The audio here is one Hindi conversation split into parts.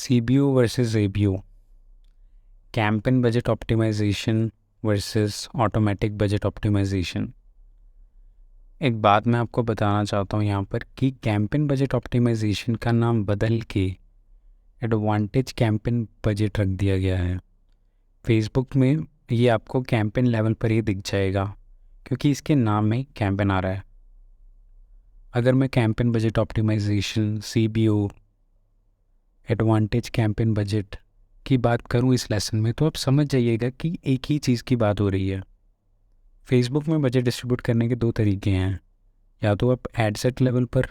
CBO versus ABO, campaign budget optimization versus automatic budget optimization. एक बात मैं आपको बताना चाहता हूँ यहाँ पर कि कैंपेन बजट ऑप्टिमाइजेशन का नाम बदल के एडवांटेज कैंपेन बजट रख दिया गया है। फेसबुक में ये आपको कैंपेन लेवल पर ही दिख जाएगा क्योंकि इसके नाम में कैंपेन आ रहा है। अगर मैं campaign budget optimization, CBO, advantage campaign budget की बात करूं इस लेसन में, तो आप समझ जाइएगा कि एक ही चीज़ की बात हो रही है। फेसबुक में बजट डिस्ट्रीब्यूट करने के दो तरीके हैं। या तो आप एड सेट लेवल पर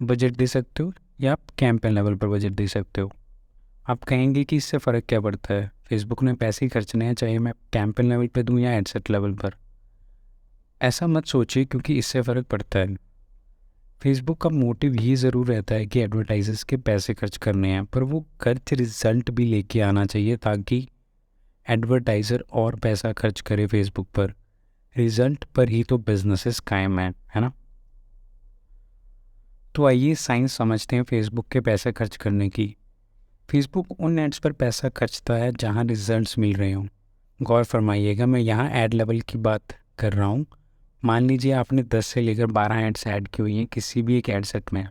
बजट दे सकते हो या आप कैंपेन लेवल पर बजट दे सकते हो। आप कहेंगे कि इससे फ़र्क क्या पड़ता है, फेसबुक ने पैसे ही खर्चने हैं, चाहे मैं कैंपेन लेवल पर दूँ या एड सेट लेवल पर। ऐसा मत सोचिए, क्योंकि इससे फ़र्क पड़ता है। फेसबुक का मोटिव ये ज़रूर रहता है कि एडवर्टाइजर्स के पैसे खर्च करने हैं, पर वो खर्च रिजल्ट भी लेके आना चाहिए ताकि एडवर्टाइज़र और पैसा खर्च करे फेसबुक पर। रिजल्ट पर ही तो बिजनेसेस कायम है ना। तो आइए साइंस समझते हैं फेसबुक के पैसे खर्च करने की। फेसबुक उन एड्स पर पैसा खर्चता है जहां रिजल्ट्स मिल रहे हों। गौर फरमाइएगा, मैं यहाँ एड लेवल की बात कर रहा हूँ। मान लीजिए आपने 10 से लेकर 12 एड्स ऐड की हुई हैं किसी भी एक एड सेट में।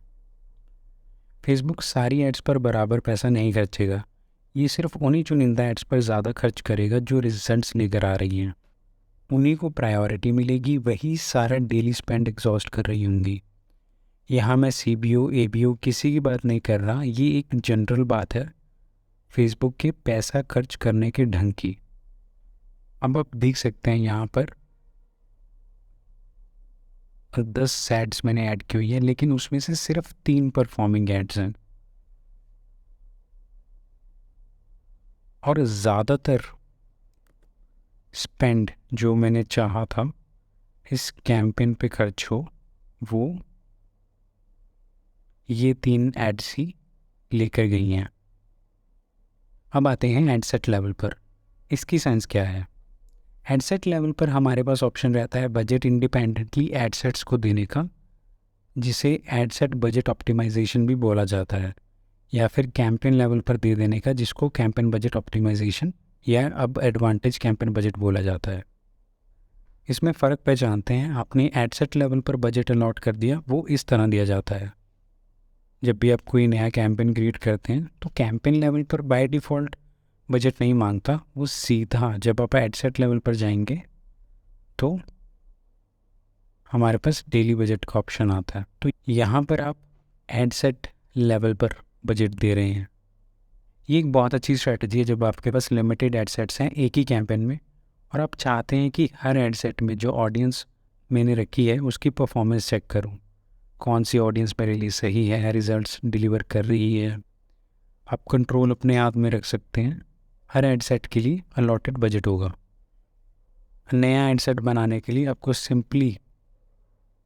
फेसबुक सारी एड्स पर बराबर पैसा नहीं खर्चेगा, ये सिर्फ उन्हीं चुनिंदा एड्स पर ज़्यादा खर्च करेगा जो रिजल्ट्स लेकर आ रही हैं। उन्हीं को प्रायोरिटी मिलेगी, वही सारा डेली स्पेंड एग्जॉस्ट कर रही होंगी। यहाँ मैं CBO ABO किसी की बात नहीं कर रहा, ये एक जनरल बात है फेसबुक के पैसा खर्च करने के ढंग की। अब आप देख सकते हैं यहाँ पर 10 एड्स मैंने ऐड की हुई है, लेकिन उसमें से सिर्फ 3 परफॉर्मिंग एड्स हैं और ज़्यादातर स्पेंड जो मैंने चाहा था इस कैंपेन पे खर्च हो, वो ये 3 एड्स ही लेकर गई हैं। अब आते हैं एडसेट लेवल पर। इसकी सेंस क्या है? एडसेट लेवल पर हमारे पास ऑप्शन रहता है बजट इंडिपेंडेंटली एडसेट्स को देने का, जिसे एडसेट बजट ऑप्टिमाइजेशन भी बोला जाता है, या फिर कैंपेन लेवल पर दे देने का, जिसको कैंपेन बजट ऑप्टिमाइजेशन या अब एडवांटेज कैंपेन बजट बोला जाता है। इसमें फ़र्क पहचानते हैं। आपने एडसेट लेवल पर बजट अलॉट कर दिया, वो इस तरह दिया जाता है। जब भी आप कोई नया कैंपेन क्रिएट करते हैं तो कैंपेन लेवल पर बाय डिफ़ॉल्ट बजट नहीं मांगता, वो सीधा जब आप एडसेट लेवल पर जाएंगे तो हमारे पास डेली बजट का ऑप्शन आता है। तो यहाँ पर आप एडसेट लेवल पर बजट दे रहे हैं। ये एक बहुत अच्छी स्ट्रैटेजी है जब आपके पास लिमिटेड एडसेट्स हैं एक ही कैंपेन में, और आप चाहते हैं कि हर एडसेट में जो ऑडियंस मैंने रखी है उसकी परफॉर्मेंस चेक करूँ, कौन सी ऑडियंस मेरे लिए सही है, रिजल्ट्स डिलीवर कर रही है। आप कंट्रोल अपने हाथ में रख सकते हैं। हर एडसेट के लिए अलॉटेड बजट होगा। नया एडसेट बनाने के लिए आपको सिंपली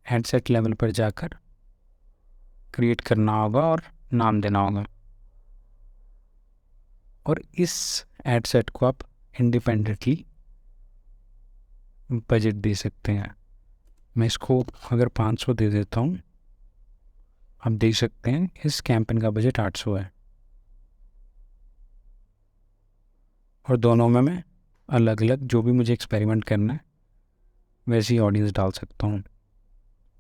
एडसेट लेवल पर जाकर क्रिएट करना होगा और नाम देना होगा, और इस एडसेट को आप इंडिपेंडेंटली बजट दे सकते हैं। मैं इसको अगर 500 दे देता हूँ, आप देख सकते हैं इस कैंपेन का बजट 800 है, और दोनों में मैं अलग अलग जो भी मुझे एक्सपेरिमेंट करना है वैसी ऑडियंस डाल सकता हूँ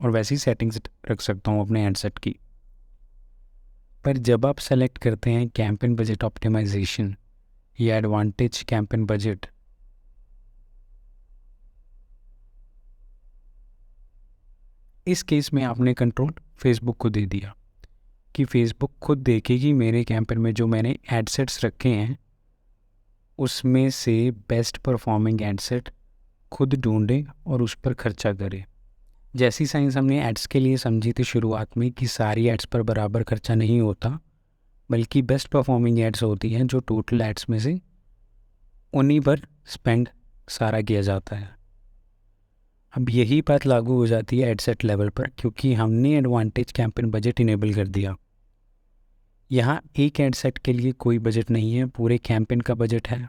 और वैसी सेटिंग्स रख सकता हूँ अपने एडसेट की। पर जब आप सेलेक्ट करते हैं कैंपेन बजट ऑप्टिमाइजेशन या एडवांटेज कैंपेन बजट, इस केस में आपने कंट्रोल फेसबुक को दे दिया कि फेसबुक खुद देखेगी मेरे कैंपेन में जो मैंने एडसेट्स रखे हैं उसमें से बेस्ट परफॉर्मिंग एडसेट खुद ढूंढे और उस पर खर्चा करे। जैसी साइंस हमने एड्स के लिए समझी थी शुरुआत में कि सारी एड्स पर बराबर खर्चा नहीं होता, बल्कि बेस्ट परफॉर्मिंग एड्स होती हैं जो टोटल एड्स में से उन्हीं पर स्पेंड सारा किया जाता है। अब यही बात लागू हो जाती है एडसेट लेवल पर, क्योंकि हमने एडवांटेज कैंपेन बजट इनेबल कर दिया। यहाँ एक एडसेट के लिए कोई बजट नहीं है, पूरे कैंपेन का बजट है,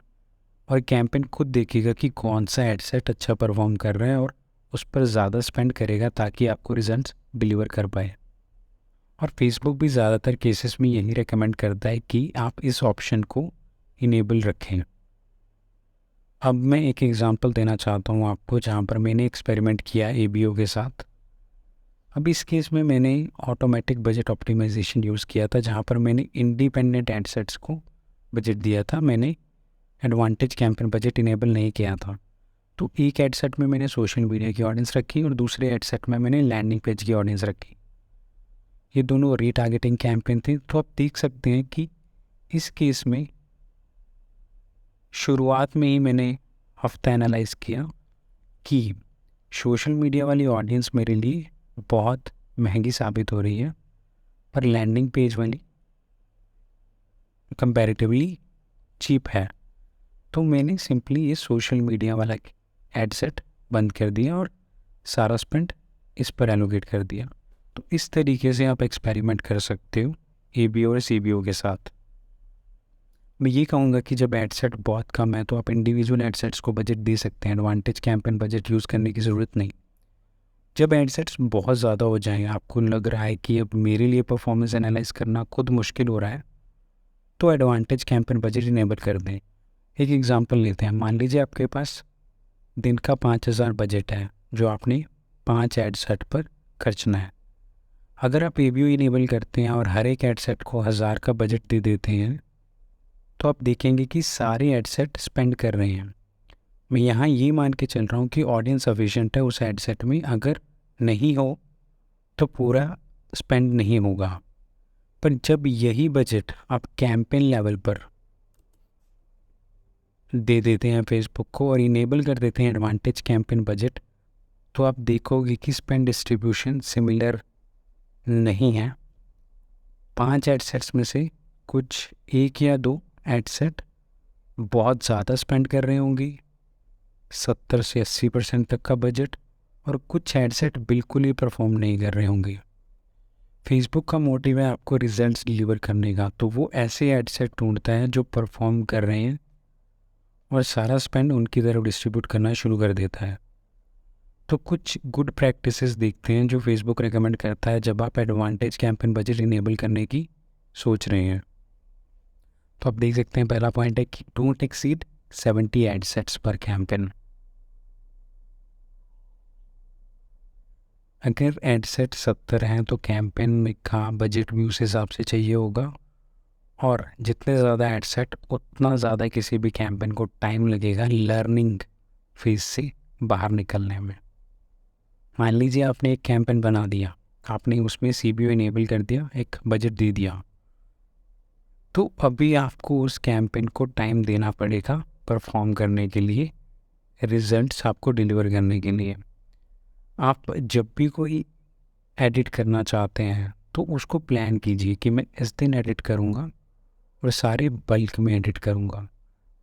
और कैंपेन खुद देखेगा कि कौन सा एडसेट अच्छा परफॉर्म कर रहा है और उस पर ज़्यादा स्पेंड करेगा ताकि आपको रिजल्ट्स डिलीवर कर पाए। और फेसबुक भी ज़्यादातर केसेस में यही रेकमेंड करता है कि आप इस ऑप्शन को इनेबल रखें। अब मैं एक एग्ज़ाम्पल देना चाहता हूँ आपको जहाँ पर मैंने एक्सपेरिमेंट किया एबीओ के साथ। अब इस केस में मैंने ऑटोमेटिक बजट ऑप्टिमाइजेशन यूज़ किया था, जहाँ पर मैंने इंडिपेंडेंट एडसेट्स को बजट दिया था। मैंने एडवांटेज कैंपेन बजट इनेबल नहीं किया था। तो एक एडसेट में मैंने सोशल मीडिया की ऑडियंस रखी और दूसरे एडसेट में मैंने लैंडिंग पेज की ऑडियंस रखी। ये दोनों रीटारगेटिंग कैंपेन थे। तो आप देख सकते हैं कि इस केस में शुरुआत में ही मैंने हफ्ता एनालाइज किया कि सोशल मीडिया वाली ऑडियंस मेरे लिए बहुत महंगी साबित हो रही है, पर लैंडिंग पेज वाली कंपैरेटिवली चीप है। तो मैंने सिंपली ये सोशल मीडिया वाला एडसेट बंद कर दिया और सारा स्पेंड इस पर एलोकेट कर दिया। तो इस तरीके से आप एक्सपेरिमेंट कर सकते हो एबीओ और सीबीओ के साथ। मैं ये कहूँगा कि जब एडसेट बहुत कम है तो आप इंडिविजुअल एडसेट्स को बजट दे सकते हैं, एडवांटेज कैंपेन बजट यूज़ करने की ज़रूरत नहीं। जब एडसेट्स बहुत ज़्यादा हो जाएं, आपको लग रहा है कि अब मेरे लिए परफॉर्मेंस एनालाइज करना खुद मुश्किल हो रहा है, तो एडवांटेज कैंपेन बजट इनेबल कर दें। एक एग्जांपल लेते हैं। मान लीजिए आपके पास दिन का 5,000 बजट है जो आपने 5 एडसेट पर खर्चना है। अगर आप एबीओ इनेबल करते हैं और हर एक एडसेट को 1,000 का बजट दे देते हैं, तो आप देखेंगे कि सारे एडसेट स्पेंड कर रहे हैं। मैं यहाँ ये मान के चल रहा हूँ कि ऑडियंस सफिशिएंट है उस एडसेट में। अगर नहीं हो तो पूरा स्पेंड नहीं होगा। पर जब यही बजट आप कैंपेन लेवल पर दे देते हैं फेसबुक को और इनेबल कर देते हैं एडवांटेज कैंपेन बजट, तो आप देखोगे कि स्पेंड डिस्ट्रीब्यूशन सिमिलर नहीं है। 5 एडसेट्स में से कुछ 1 या 2 एडसेट बहुत ज़्यादा स्पेंड कर रहे होंगे, 70 से 80% तक का बजट, और कुछ एडसेट बिल्कुल ही परफॉर्म नहीं कर रहे होंगे। फेसबुक का मोटिव है आपको रिजल्ट्स डिलीवर करने का, तो वो ऐसे एडसेट ढूंढता है जो परफॉर्म कर रहे हैं और सारा स्पेंड उनकी तरफ डिस्ट्रीब्यूट करना शुरू कर देता है। तो कुछ गुड प्रैक्टिसेस देखते हैं जो फेसबुक रेकमेंड करता है जब आप एडवांटेज कैंपेन बजट इनेबल करने की सोच रहे हैं। तो आप देख सकते हैं, पहला पॉइंट है कि डोंट एक्सीड 70 एडसेट्स पर कैंपेन। अगर एडसेट 70 हैं तो कैंपेन का बजट भी उस हिसाब से चाहिए होगा, और जितने ज़्यादा एडसेट उतना ज़्यादा किसी भी कैंपेन को टाइम लगेगा लर्निंग फेज से बाहर निकलने में। मान लीजिए आपने एक कैंपेन बना दिया, आपने उसमें सीबीओ इनेबल कर दिया, एक बजट दे दिया, तो अभी आपको उस कैंपेन को टाइम देना पड़ेगा परफॉर्म करने के लिए, रिजल्ट्स आपको डिलीवर करने के लिए। आप जब भी कोई एडिट करना चाहते हैं तो उसको प्लान कीजिए कि मैं इस दिन एडिट करूँगा और सारे बल्क में एडिट करूँगा।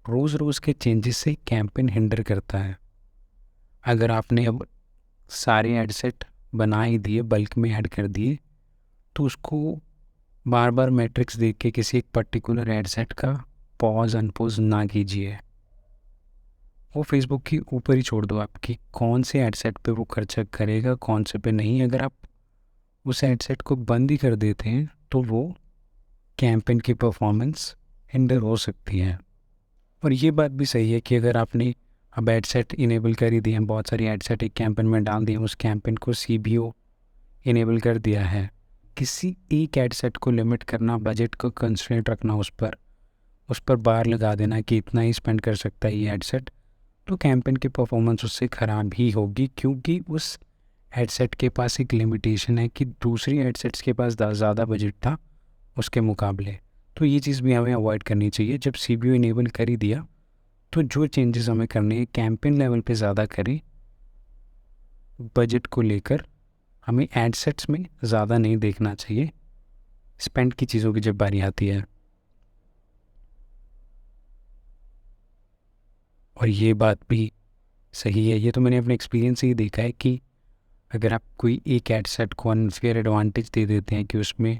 रोज़ रोज़ के चेंजेस से कैंपेन हिंडर करता है। अगर आपने अब सारे एडसेट बना ही दिए, बल्क में ऐड कर दिए, तो उसको बार बार मैट्रिक्स देख के किसी एक पर्टिकुलर एडसेट का पॉज अनपॉज ना कीजिए। वो फेसबुक के ऊपर ही छोड़ दो आपकी कौन से एडसेट पे वो खर्चा करेगा, कौन से पे नहीं। अगर आप उस एडसेट को बंद ही कर देते हैं तो वो कैंपेन की परफॉर्मेंस हिंडर हो सकती है। और ये बात भी सही है कि अगर आपने अब एडसेट इनेबल कर ही दिए हैं, बहुत सारी एडसेट एक कैंपेन में डाल दिए, उस कैंपेन को सीबीओ इनेबल कर दिया है, किसी एक एडसेट को लिमिट करना, बजट को कंस्ट्रेंट रखना, उस पर बार लगा देना कि इतना ही स्पेंड कर सकता है ये एडसेट, तो कैंपेन की परफॉर्मेंस उससे ख़राब ही होगी, क्योंकि उस एडसेट के पास एक लिमिटेशन है कि दूसरी एडसेट्स के पास ज़्यादा बजट था उसके मुकाबले। तो ये चीज़ भी हमें अवॉइड करनी चाहिए। जब सीबीओ इनेबल कर ही दिया तो जो चेंजेस हमें करने हैं कैंपेन लेवल पे ज़्यादा करें, बजट को लेकर हमें एडसेट्स में ज़्यादा नहीं देखना चाहिए स्पेंड की चीज़ों की जब बारी आती है। और ये बात भी सही है, ये तो मैंने अपने एक्सपीरियंस से ही देखा है कि अगर आप कोई एक एडसेट को अनफेयर एडवांटेज दे देते हैं कि उसमें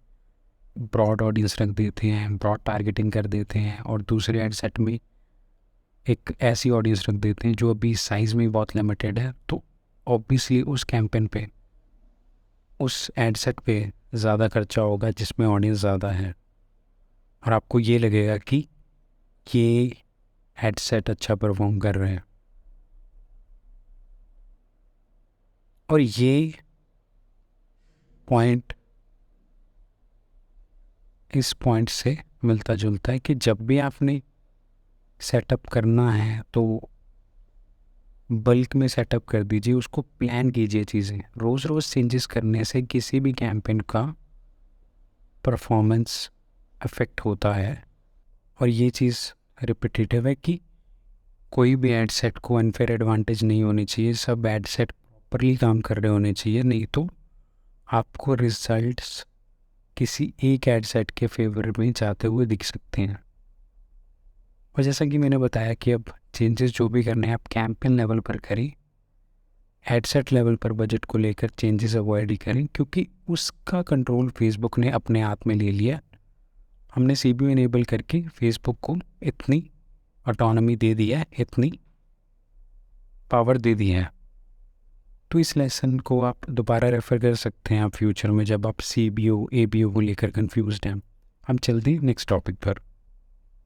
ब्रॉड ऑडियंस रख देते हैं, ब्रॉड टारगेटिंग कर देते हैं, और दूसरे एडसेट में एक ऐसी ऑडियंस रख देते हैं जो अभी साइज़ में बहुत लिमिटेड है, तो ऑब्वियसली उस कैंपेन पे, उस एडसेट पे ज़्यादा खर्चा होगा जिसमें ऑडियंस ज़्यादा है, और आपको ये लगेगा कि ये हेडसेट अच्छा परफॉर्म कर रहे हैं। और ये पॉइंट इस पॉइंट से मिलता जुलता है कि जब भी आपने सेटअप करना है तो बल्क में सेटअप कर दीजिए, उसको प्लान कीजिए। चीज़ें रोज़ रोज़ चेंजेस करने से किसी भी कैंपेन का परफॉर्मेंस अफेक्ट होता है। और ये चीज़ रिपीटेटिव है कि कोई भी एड सेट को अनफेयर एडवांटेज नहीं होनी चाहिए, सब एड सेट प्रॉपरली काम कर रहे होने चाहिए, नहीं तो आपको रिजल्ट्स किसी एक एड सेट के फेवर में जाते हुए दिख सकते हैं। और जैसा कि मैंने बताया कि अब चेंजेस जो भी करने हैं आप कैंपेन लेवल पर करें, हेडसेट लेवल पर बजट को लेकर चेंजेस अवॉइड ही करें, क्योंकि उसका कंट्रोल फेसबुक ने अपने हाथ में ले लिया। हमने CBO इनेबल करके फेसबुक को इतनी ऑटोनॉमी दे दिया है, इतनी पावर दे दी है। तो इस लेसन को आप दोबारा रेफ़र कर सकते हैं आप फ्यूचर में, जब आप CBO ABO को लेकर कंफ्यूज्ड हैं। हम चलते हैं नेक्स्ट टॉपिक पर।